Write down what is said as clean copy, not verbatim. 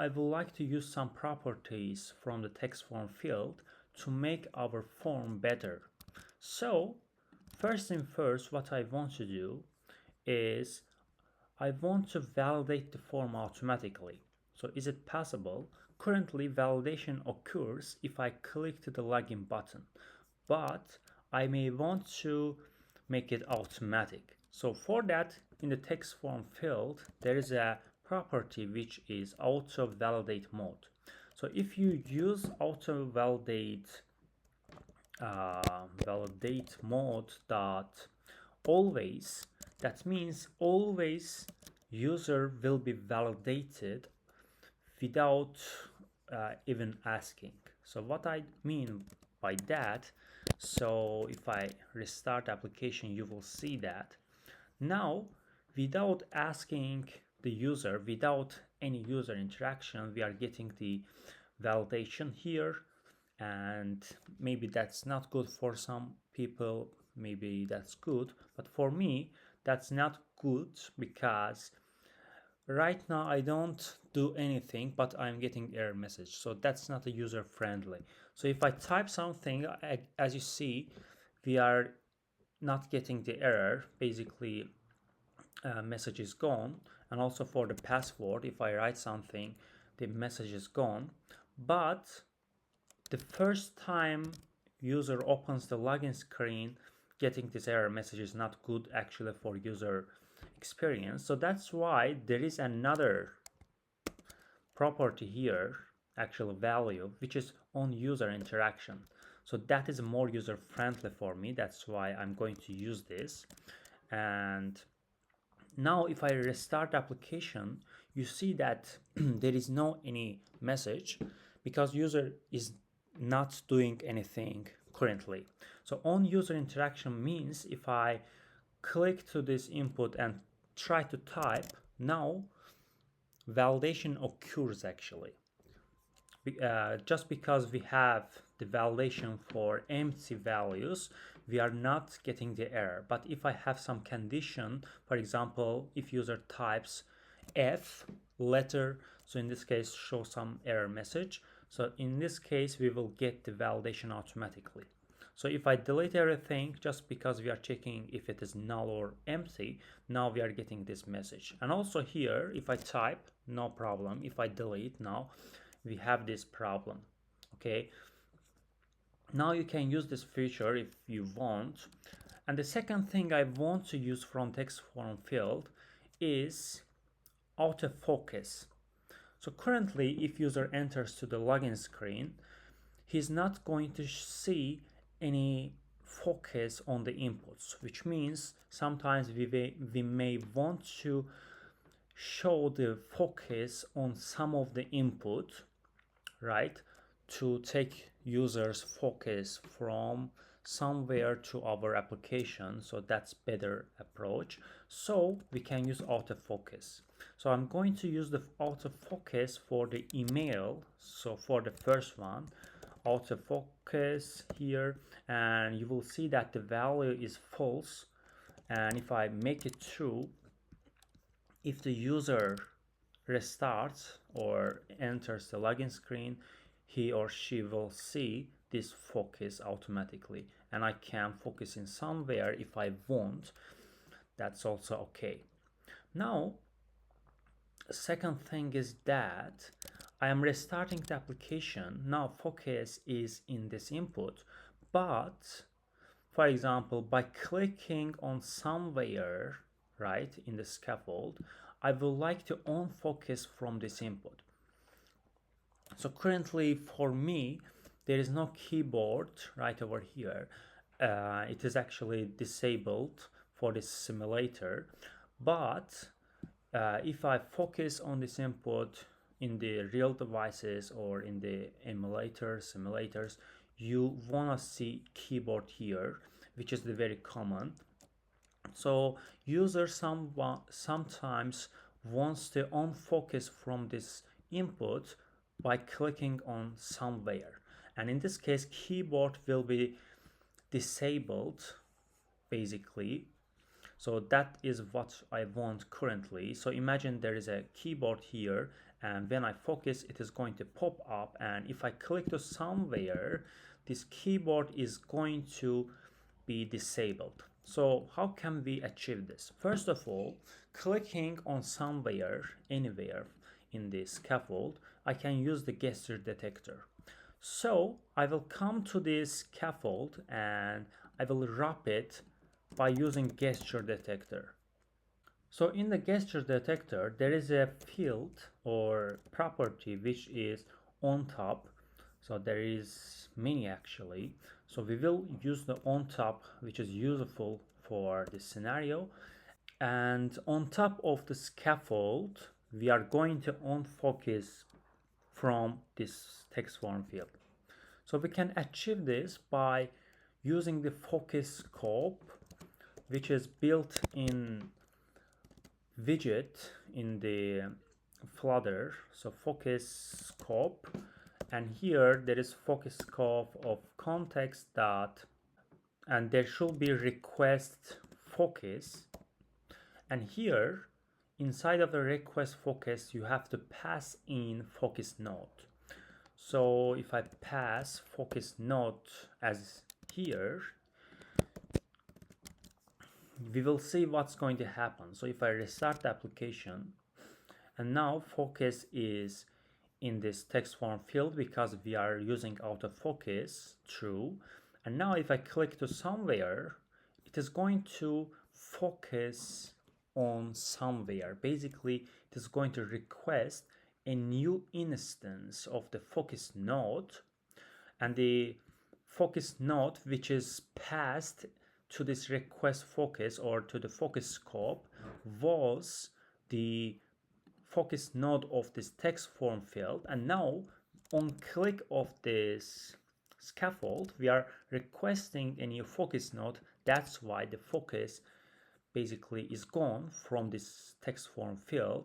I would like to use some properties from the text form field to make our form better. So first thing first, what I want to do is I want to validate the form automatically. So is it possible? Currently validation occurs if I click to the login button, but I may want to make it automatic. So for that, in the text form field, there is a property which is autoValidateMode. So if you use validate mode dot always, that means always user will be validated without even asking. So what I mean by that, so if I restart application, you will see that now without asking the user, without any user interaction, we are getting the validation here. And maybe that's not good for some people, maybe that's good, but for me that's not good because right now I don't do anything but I'm getting error message, so that's not a user friendly. So if I type something, as you see, we are not getting the error, basically message is gone. And also for the password, if I write something, the message is gone. But the first time user opens the login screen, getting this error message is not good actually for user experience. So that's why there is another property here, actual value, which is on user interaction. So that is more user friendly for me. That's why I'm going to use this. And now if I restart application, you see that there is no any message because user is not doing anything currently. So on user interaction means if I click to this input and try to type, now validation occurs actually. Just because we have the validation for empty values, we are not getting the error. But if I have some condition, for example, if user types F letter, so in this case show some error message. So in this case we will get the validation automatically. So if I delete everything just because we are checking if it is null or empty, now we are getting this message. And also here if I type, no problem. If I delete, now we have this problem. Okay, now you can use this feature if you want. And the second thing I want to use from text form field is autofocus. So currently if user enters to the login screen, he's not going to see any focus on the inputs, which means sometimes we may want to show the focus on some of the input, right, to take users focus from somewhere to our application. So that's better approach. So we can use autofocus. So I'm going to use the autofocus for the email. So for the first one, autofocus here, and you will see that the value is false. And if I make it true, if the user restarts or enters the login screen, he or she will see this focus automatically, and I can focus in somewhere if I want. That's also okay. Now second thing is that I am restarting the application. Now focus is in this input, but for example by clicking on somewhere right in the scaffold, I would like to unfocus from this input. So currently for me there is no keyboard right over here. It is actually disabled for this simulator, but if I focus on this input in the real devices or in the simulators, you wanna see keyboard here, which is the very common. So user sometimes wants to unfocus from this input by clicking on somewhere, and in this case keyboard will be disabled basically. So that is what I want currently. So imagine there is a keyboard here and when I focus it is going to pop up, and if I click to somewhere this keyboard is going to be disabled. So how can we achieve this? First of all, clicking on somewhere, anywhere in the scaffold, I can use the gesture detector. So I will come to this scaffold and I will wrap it by using gesture detector. So in the gesture detector, there is a field or property which is on top. So there is many actually. So we will use the on top, which is useful for this scenario. And on top of the scaffold, we are going to unfocus from this text form field. So we can achieve this by using the focus scope, which is built in widget in the Flutter. So focus scope, and here there is focus scope of context dot, and there should be request focus, and here inside of the request focus you have to pass in focus node. So if I pass focus node as here, we will see what's going to happen. So if I restart the application, and now focus is in this text form field because we are using autofocus, true. And now if I click to somewhere, it is going to focus on somewhere. Basically, it is going to request a new instance of the focus node, and the focus node which is passed to this request focus or to the focus scope was the focus node of this text form field. And now on click of this scaffold we are requesting a new focus node. That's why the focus basically is gone from this text form field.